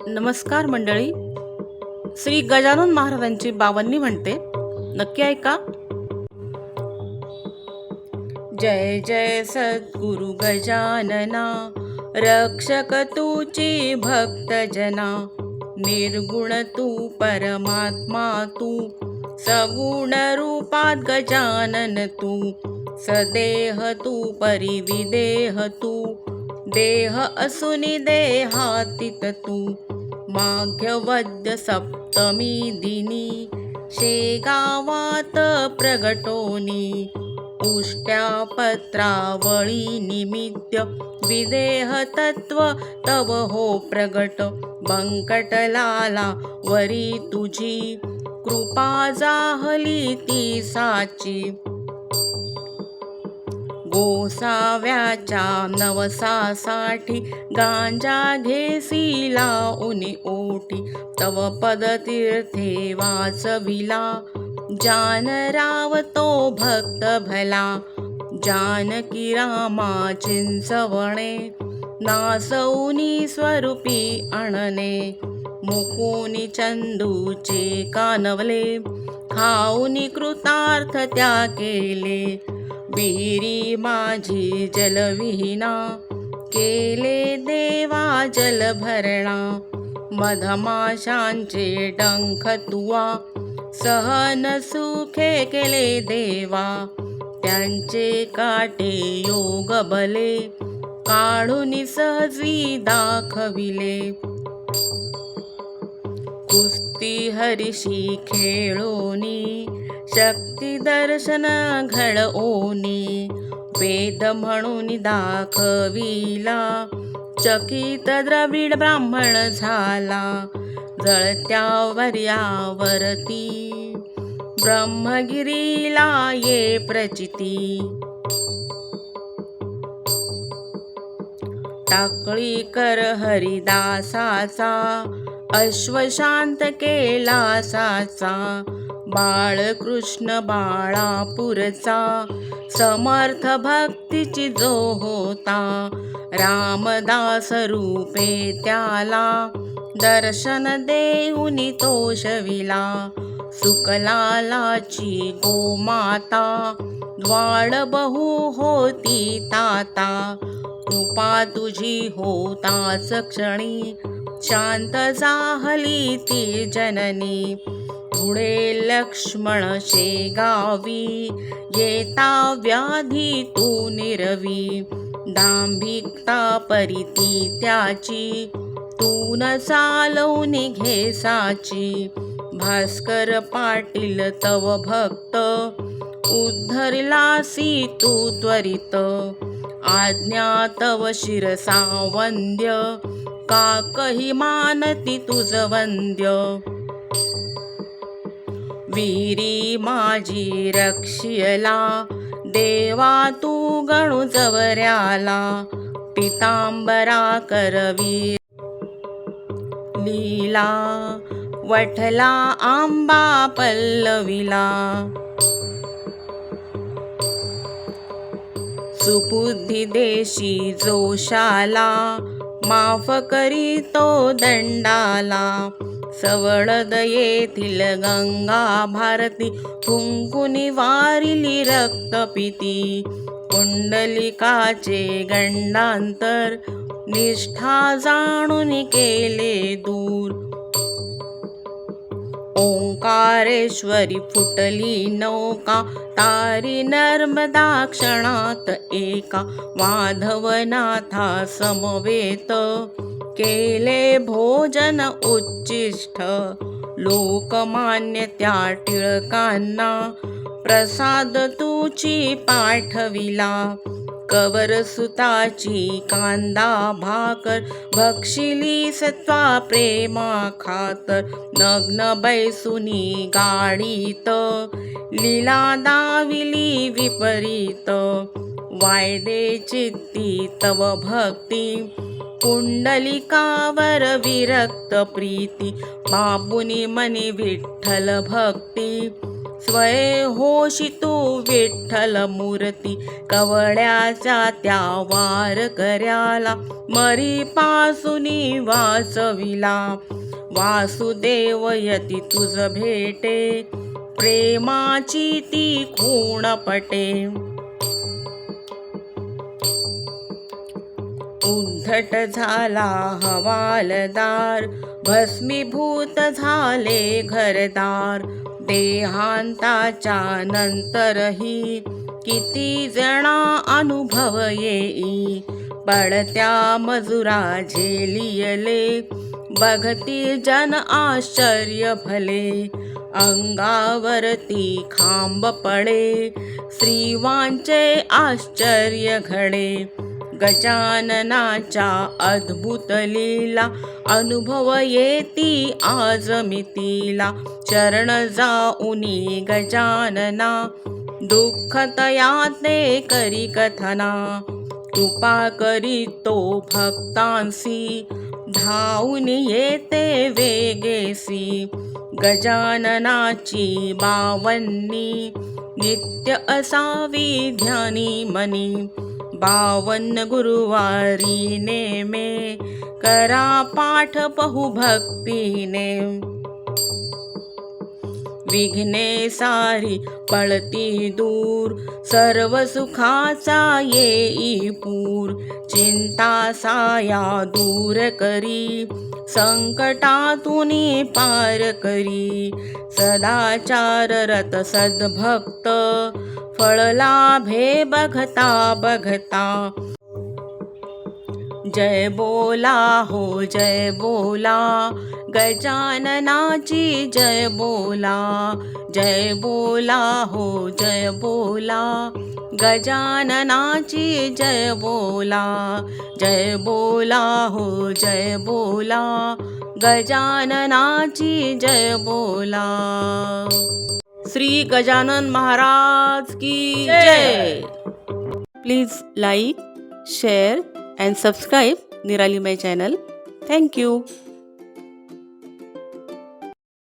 नमस्कार मंडळी. श्री गजानन महाराजांची 52 म्हणते, नक्की ऐका. जय जय सद्गुरु गजानना, रक्षक तूची भक्त जना. निर्गुण तू परमात्मा तू, सगुण रूपात गजानन तू. सदेह तू परिविदेह तू, देह असुनी देहातीत तू. माघ्यवद्य सप्तमी दिनी, शेगावात प्रगटोनी. उष्ट्या पत्रावळी निमित्त, विदेह तत्व तव हो प्रगट. बंकटलाला वरी तुझी, कृपा जाहली ती साची. गोसाव्याच्या नवसासाठी, गांजा घेसी लावूनी ओठी. तव पदतीर्थे वाचविला, जानराव तो भक्त भला. जानकी रामा चिंचवणे, नासवनी स्वरूपी आणणे. मुकुनी चंदूचे कानवले, खाऊनी कृतार्थ त्या केले. विहिरी माझी जलविहीना, केले देवा जल भरणा. मधमाशांचे डंख तुवा, सहन सुखे केले देवा. त्यांचे काटे योग बले, काढून सहजी दाखविले. कुस्ती हरिशी खेळोनी, शक्ती दर्शन घडओनी. वेद म्हणून दाखविला, चकित द्रविड ब्राह्मण झाला. जळत्या वर्यावरती, ब्रह्मगिरीला ये प्रचिती. टाकळीकर हरिदासाचा, अश्वशांत केला साचा. बाळकृष्ण बाळापूरचा, समर्थ भक्तीची जो होता. रामदास रूपे त्याला, दर्शन देऊनी तोषविला. सुकलालाची गोमाता, द्वाड बहु होती ताता. कृपा तुझी होताच क्षणी, शांत जाहली ती जननी. पुढे लक्ष्मण शेगावी, येता व्याधी तू निरवी. दांभिकता परिती त्याची, तू न चालवून घेसाची. भास्कर पाटील तव भक्त, उद्धरलासी तू त्वरित. आज्ञा तव शिरसा वंद्य, काकही मानती तुझ वंद्य. विहिरी माझी रक्षियला, देवा तू गणू जवऱ्याला. पितांबरा करवी लीला, वठला आंबा पल्लविला. सुबुद्धी देशी जोशाला, माफ करी तो दंडाला. सवळद येथील गंगा भारती, कुंकुनी वारिली रक्तपिती. कुंडलिकाचे गंडांतर, निष्ठा जाणून केले दूर. ओंकारेश्वरी फुटली नौका, तारी नर्मदा क्षणात एका. माधवनाथा समवेत, केले भोजन उच्चिष्ट. लोकमान्य त्या टिळकांना, प्रसाद तुची पाठविला. कवर सुताची कांदा भाकर, भक्षिली सत्वा प्रेमा खातर. नग्न बैसुनी गाडीत, लीला दाविली विपरीत. वायदे चित्ती तव भक्ती, पुंडलिकावर विरक्त प्रीती. बाबुनी मनी विठ्ठल भक्ती, स्वय होशी तू विठ्ठल मूर्ती, कवळ्याच्या त्या वार कर्याला मरी पासूनी वाचविला. वासुदेव यती तुझ भेटे, प्रेमाची ती खूण पटे. उद्धट झाला हवालदार, भस्मीभूत झाले घरदार. देहांताच्या नंतरही किती जणा अनुभव येई. पडत्या मजुरा झेलियले, बघती जन आश्चर्य भले. अंगावरती खांब पडे, श्रीवांचे आश्चर्य घडे. गजाननाच्या अद्भुत लीला, अनुभव येती आज मितीला. चरण जाऊनी गजानना, दुःख तयाते करी कथना. कृपा करीतो भक्तांसी, धावून येते वेगेसी. गजाननाची बावन्नी, नित्य असावी ध्यानी मनी. 52 गुरुवारी नेमे, करा पाठ बहु भक्तीने. विघ्ने सारी पळती दूर, सर्व सुखाचा येई पूर. चिंता साया दूर करी, संकटातून पार करी. सदाचार रत सद्भक्त, फळ लाभे बघता बघता. जय बोला हो जय बोला, गजाननाची जय बोला. जय बोला हो जय बोला, गजाननाची जय बोला. जय बोला हो जय बोला, गजाननाची जय बोला. श्री गजानन महाराज की जय. Please like, share and subscribe Nirali my channel. Thank you.